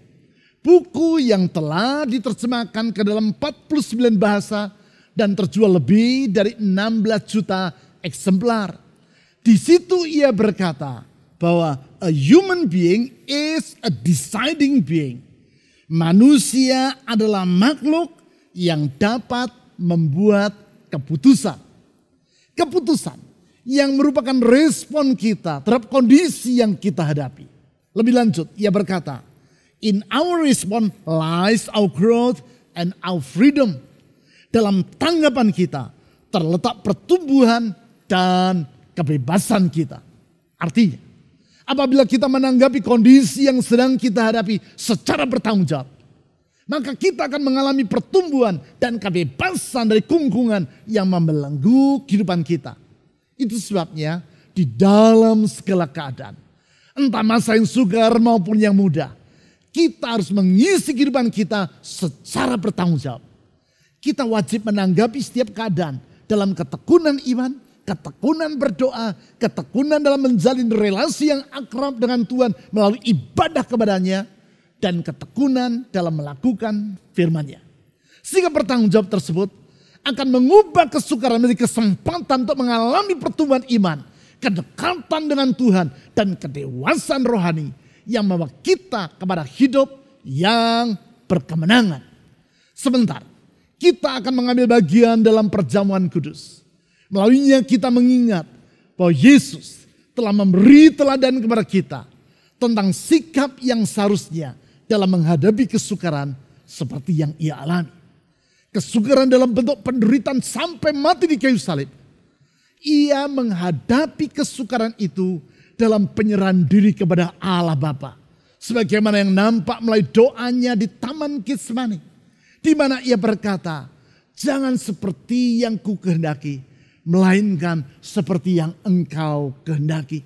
Buku yang telah diterjemahkan ke dalam 49 bahasa dan terjual lebih dari 16 juta eksemplar. Di situ ia berkata bahwa a human being is a deciding being. Manusia adalah makhluk yang dapat membuat keputusan. Keputusan yang merupakan respon kita terhadap kondisi yang kita hadapi. Lebih lanjut, ia berkata, in our response lies our growth and our freedom. Dalam tanggapan kita terletak pertumbuhan dan kebebasan kita. Artinya, Apabila kita menanggapi kondisi yang sedang kita hadapi secara bertanggung jawab, maka kita akan mengalami pertumbuhan dan kebebasan dari kungkungan yang membelenggu kehidupan kita. Itu sebabnya di dalam segala keadaan, entah masa yang sukar maupun yang mudah, kita harus mengisi kehidupan kita secara bertanggung jawab. Kita wajib menanggapi setiap keadaan dalam ketekunan iman, ketekunan berdoa, ketekunan dalam menjalin relasi yang akrab dengan Tuhan melalui ibadah kepadanya, dan ketekunan dalam melakukan firman-Nya. Sehingga bertanggung jawab tersebut akan mengubah kesukaran menjadi kesempatan untuk mengalami pertumbuhan iman, kedekatan dengan Tuhan, dan kedewasaan rohani yang membawa kita kepada hidup yang berkemenangan. Sebentar, kita akan mengambil bagian dalam perjamuan kudus. Melaluinya kita mengingat bahwa Yesus telah memberi teladan kepada kita tentang sikap yang seharusnya dalam menghadapi kesukaran seperti yang Ia alami. Kesukaran dalam bentuk penderitaan sampai mati di kayu salib. Ia menghadapi kesukaran itu dalam penyerahan diri kepada Allah Bapa. Sebagaimana yang nampak melalui doanya di Taman Getsemani, di mana Ia berkata, jangan seperti yang ku kehendaki, melainkan seperti yang Engkau kehendaki.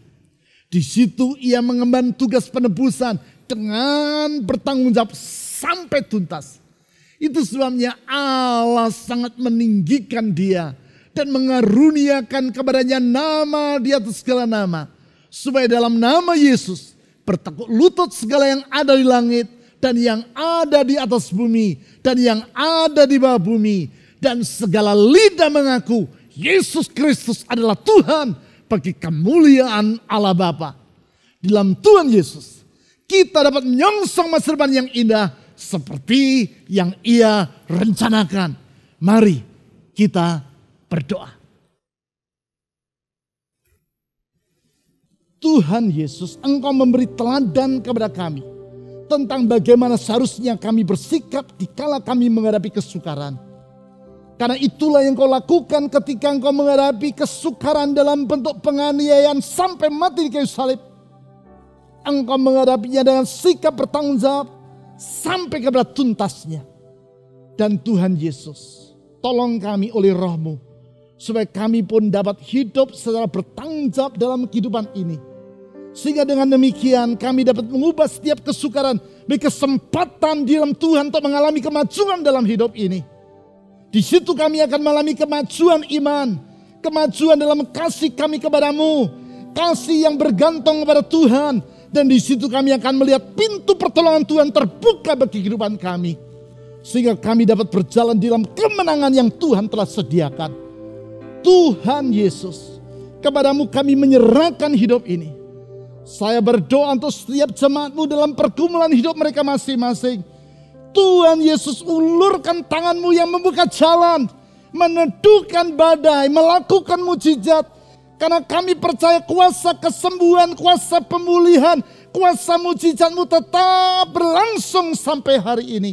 Di situ Ia mengemban tugas penebusan dengan bertanggung jawab sampai tuntas. Itu sebabnya Allah sangat meninggikan Dia dan mengaruniakan kepadanya nama di atas segala nama, supaya dalam nama Yesus bertekuk lutut segala yang ada di langit dan yang ada di atas bumi dan yang ada di bawah bumi, dan segala lidah mengaku Yesus Kristus adalah Tuhan bagi kemuliaan Allah Bapa. Dalam Tuhan Yesus kita dapat menyongsong masa depan yang indah seperti yang Ia rencanakan. Mari kita berdoa. Tuhan Yesus, Engkau memberi teladan kepada kami tentang bagaimana seharusnya kami bersikap dikala kami menghadapi kesukaran. Karena itulah yang Kau lakukan ketika Engkau menghadapi kesukaran dalam bentuk penganiayaan sampai mati di kayu salib. Engkau menghadapinya dengan sikap bertanggung jawab sampai kepada tuntasnya. Dan Tuhan Yesus, tolong kami oleh Roh-Mu, supaya kami pun dapat hidup secara bertanggung jawab dalam kehidupan ini. Sehingga dengan demikian kami dapat mengubah setiap kesukaran menjadi kesempatan di dalam Tuhan untuk mengalami kemajuan dalam hidup ini. Di situ kami akan mengalami kemajuan iman, kemajuan dalam kasih kami kepadamu, kasih yang bergantung kepada Tuhan. Dan di situ kami akan melihat pintu pertolongan Tuhan terbuka bagi kehidupan kami. Sehingga kami dapat berjalan di dalam kemenangan yang Tuhan telah sediakan. Tuhan Yesus, kepadamu kami menyerahkan hidup ini. Saya berdoa untuk setiap jemaat-Mu dalam pergumulan hidup mereka masing-masing. Tuhan Yesus, ulurkan tangan-Mu yang membuka jalan, meneduhkan badai, melakukan mujizat. Karena kami percaya kuasa kesembuhan, kuasa pemulihan, kuasa mujizat-Mu tetap berlangsung sampai hari ini.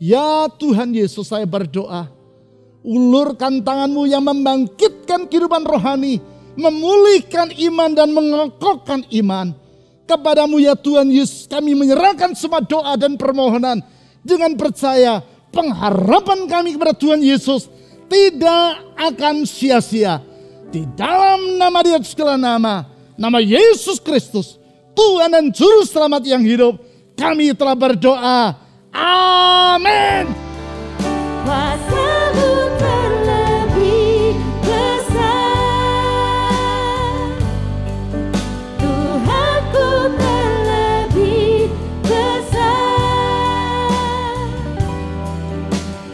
Ya Tuhan Yesus, saya berdoa, ulurkan tangan-Mu yang membangkitkan kehidupan rohani, memulihkan iman dan mengokohkan iman. Kepadamu ya Tuhan Yesus, kami menyerahkan semua doa dan permohonan dengan percaya pengharapan kami kepada Tuhan Yesus tidak akan sia-sia. Di dalam nama Dia segala nama, nama Yesus Kristus, Tuhan dan Juru Selamat yang hidup, kami telah berdoa. Amin. Kuasa-Mu terlebih besar, Tuhanku terlebih besar.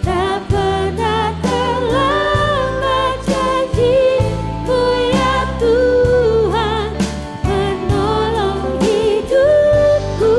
Tak pernah terlambat janji-Mu ya Tuhan, menolong hidupku.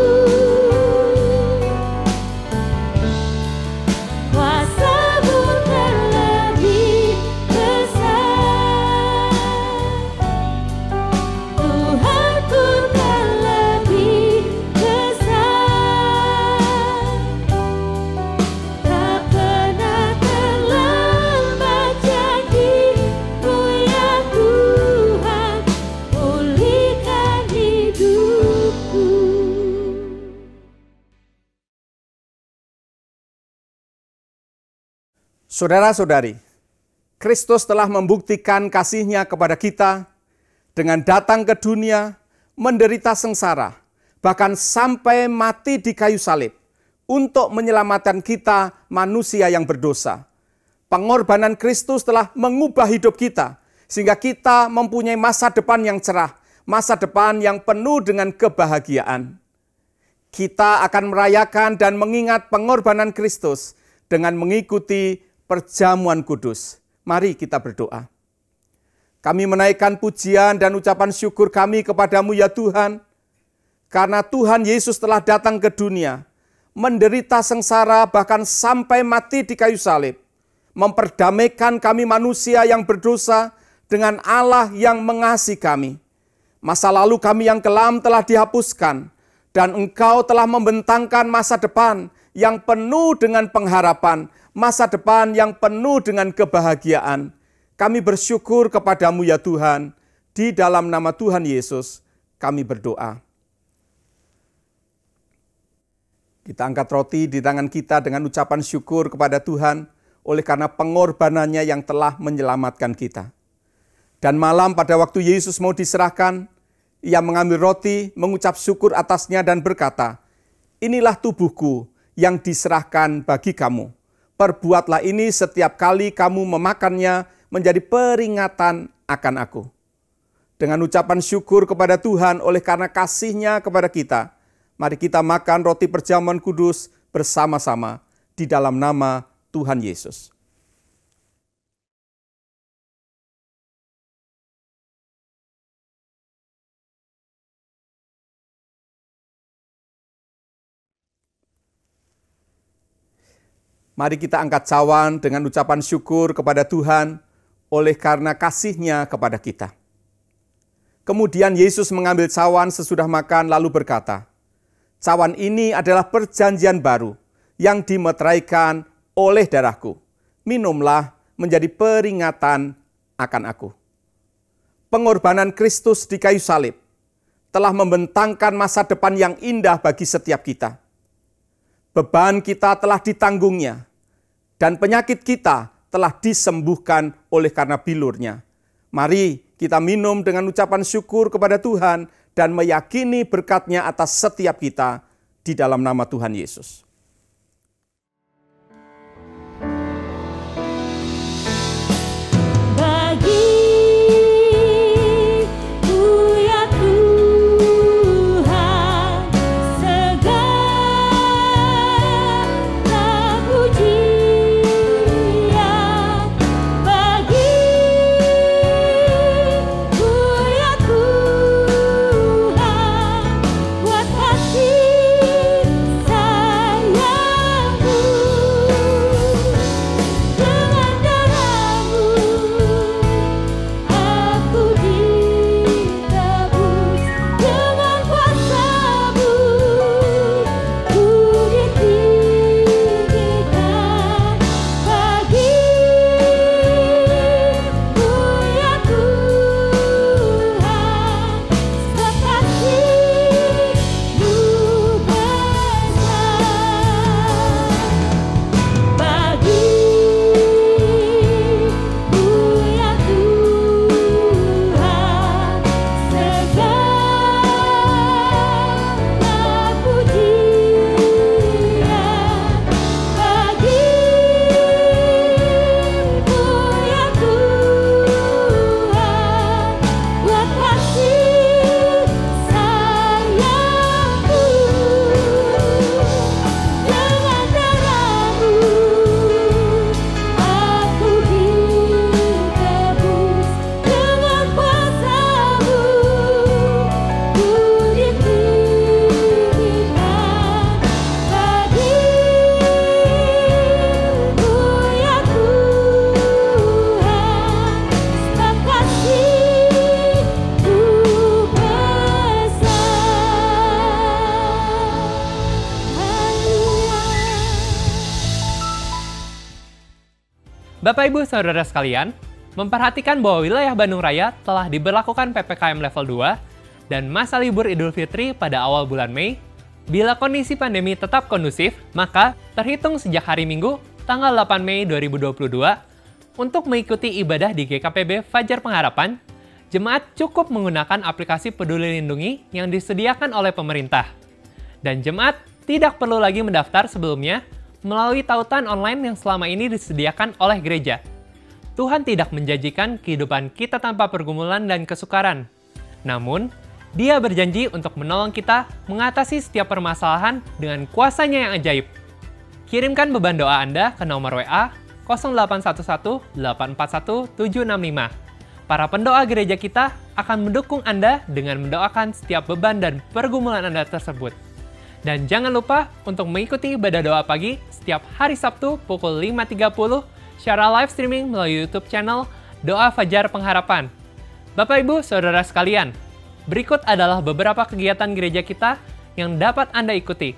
Saudara-saudari, Kristus telah membuktikan kasih-Nya kepada kita dengan datang ke dunia, menderita sengsara, bahkan sampai mati di kayu salib untuk menyelamatkan kita manusia yang berdosa. Pengorbanan Kristus telah mengubah hidup kita, sehingga kita mempunyai masa depan yang cerah, masa depan yang penuh dengan kebahagiaan. Kita akan merayakan dan mengingat pengorbanan Kristus dengan mengikuti perjamuan kudus. Mari kita berdoa. Kami menaikkan pujian dan ucapan syukur kami kepadamu ya Tuhan, karena Tuhan Yesus telah datang ke dunia, menderita sengsara bahkan sampai mati di kayu salib, memperdamaikan kami manusia yang berdosa dengan Allah yang mengasihi kami. Masa lalu kami yang kelam telah dihapuskan, dan Engkau telah membentangkan masa depan yang penuh dengan pengharapan, masa depan yang penuh dengan kebahagiaan. Kami bersyukur kepadamu ya Tuhan, di dalam nama Tuhan Yesus kami berdoa. Kita angkat roti di tangan kita dengan ucapan syukur kepada Tuhan, oleh karena pengorbanannya yang telah menyelamatkan kita. Dan malam pada waktu Yesus mau diserahkan, Ia mengambil roti, mengucap syukur atasnya dan berkata, "Inilah tubuhku yang diserahkan bagi kamu. Perbuatlah ini setiap kali kamu memakannya menjadi peringatan akan aku." Dengan ucapan syukur kepada Tuhan oleh karena kasih-Nya kepada kita, mari kita makan roti perjamuan kudus bersama-sama di dalam nama Tuhan Yesus. Mari kita angkat cawan dengan ucapan syukur kepada Tuhan oleh karena kasih-Nya kepada kita. Kemudian Yesus mengambil cawan sesudah makan lalu berkata, "Cawan ini adalah perjanjian baru yang dimeteraikan oleh darahku. Minumlah menjadi peringatan akan aku." Pengorbanan Kristus di kayu salib telah membentangkan masa depan yang indah bagi setiap kita. Beban kita telah ditanggungnya, dan penyakit kita telah disembuhkan oleh karena bilur-Nya. Mari kita minum dengan ucapan syukur kepada Tuhan dan meyakini berkat-Nya atas setiap kita di dalam nama Tuhan Yesus. Bapak Ibu Saudara sekalian, memperhatikan bahwa wilayah Bandung Raya telah diberlakukan PPKM level 2 dan masa libur Idul Fitri pada awal bulan Mei. Bila kondisi pandemi tetap kondusif, maka terhitung sejak hari Minggu tanggal 8 Mei 2022, untuk mengikuti ibadah di GKPB Fajar Pengharapan, jemaat cukup menggunakan aplikasi Peduli Lindungi yang disediakan oleh pemerintah. Dan jemaat tidak perlu lagi mendaftar sebelumnya melalui tautan online yang selama ini disediakan oleh gereja. Tuhan tidak menjanjikan kehidupan kita tanpa pergumulan dan kesukaran. Namun, Dia berjanji untuk menolong kita mengatasi setiap permasalahan dengan kuasa-Nya yang ajaib. Kirimkan beban doa Anda ke nomor WA 0811 841 765. Para pendoa gereja kita akan mendukung Anda dengan mendoakan setiap beban dan pergumulan Anda tersebut. Dan jangan lupa untuk mengikuti ibadah doa pagi setiap hari Sabtu pukul 5.30 secara live streaming melalui YouTube channel Doa Fajar Pengharapan. Bapak Ibu Saudara sekalian, berikut adalah beberapa kegiatan gereja kita yang dapat Anda ikuti.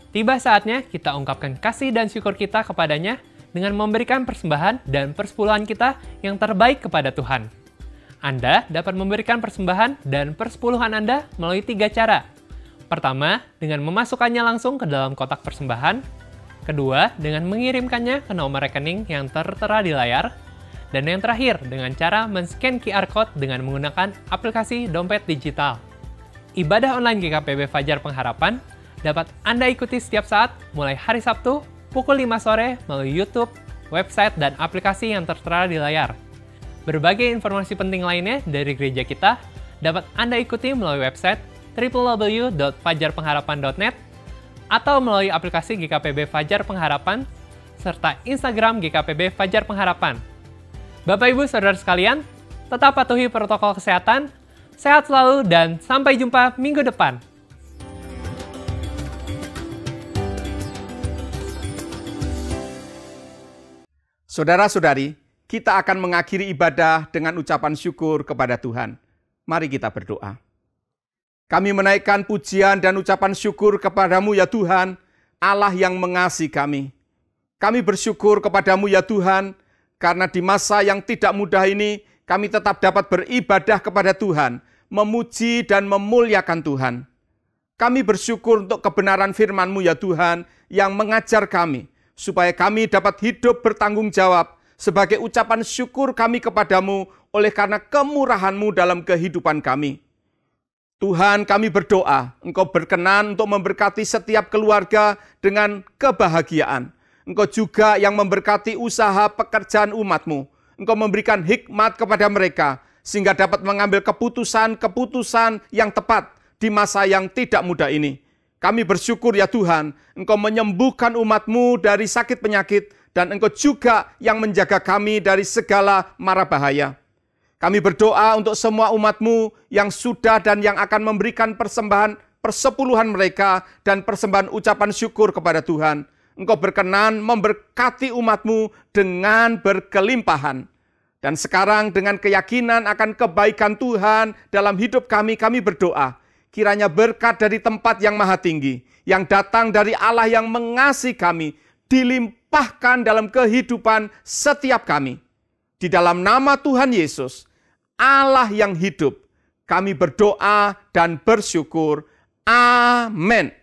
Tiba saatnya kita ungkapkan kasih dan syukur kita kepadanya dengan memberikan persembahan dan persepuluhan kita yang terbaik kepada Tuhan. Anda dapat memberikan persembahan dan persepuluhan Anda melalui 3 cara. Pertama, dengan memasukkannya langsung ke dalam kotak persembahan. Kedua, dengan mengirimkannya ke nomor rekening yang tertera di layar. Dan yang terakhir, dengan cara men-scan QR Code dengan menggunakan aplikasi dompet digital. Ibadah online GKPB Fajar Pengharapan dapat Anda ikuti setiap saat mulai hari Sabtu pukul 5 sore melalui YouTube, website, dan aplikasi yang tertera di layar. Berbagai informasi penting lainnya dari gereja kita dapat Anda ikuti melalui website www.fajarpengharapan.net atau melalui aplikasi GKPB Fajar Pengharapan serta Instagram GKPB Fajar Pengharapan. Bapak Ibu Saudara sekalian, tetap patuhi protokol kesehatan, sehat selalu, dan sampai jumpa minggu depan. Saudara-saudari, kita akan mengakhiri ibadah dengan ucapan syukur kepada Tuhan. Mari kita berdoa. Kami menaikkan pujian dan ucapan syukur kepadamu ya Tuhan, Allah yang mengasihi kami. Kami bersyukur kepadamu ya Tuhan, karena di masa yang tidak mudah ini, kami tetap dapat beribadah kepada Tuhan, memuji dan memuliakan Tuhan. Kami bersyukur untuk kebenaran firman-Mu ya Tuhan, yang mengajar kami, supaya kami dapat hidup bertanggung jawab sebagai ucapan syukur kami kepadamu oleh karena kemurahan-Mu dalam kehidupan kami. Tuhan, kami berdoa, Engkau berkenan untuk memberkati setiap keluarga dengan kebahagiaan. Engkau juga yang memberkati usaha pekerjaan umat-Mu. Engkau memberikan hikmat kepada mereka, sehingga dapat mengambil keputusan-keputusan yang tepat di masa yang tidak mudah ini. Kami bersyukur ya Tuhan, Engkau menyembuhkan umat-Mu dari sakit penyakit, dan Engkau juga yang menjaga kami dari segala mara bahaya. Kami berdoa untuk semua umat-Mu yang sudah dan yang akan memberikan persembahan persepuluhan mereka dan persembahan ucapan syukur kepada Tuhan. Engkau berkenan memberkati umat-Mu dengan berkelimpahan. Dan sekarang dengan keyakinan akan kebaikan Tuhan dalam hidup kami, kami berdoa. Kiranya berkat dari tempat yang maha tinggi, yang datang dari Allah yang mengasihi kami, dilimpahkan dalam kehidupan setiap kami. Di dalam nama Tuhan Yesus, Allah yang hidup, kami berdoa dan bersyukur. Amin.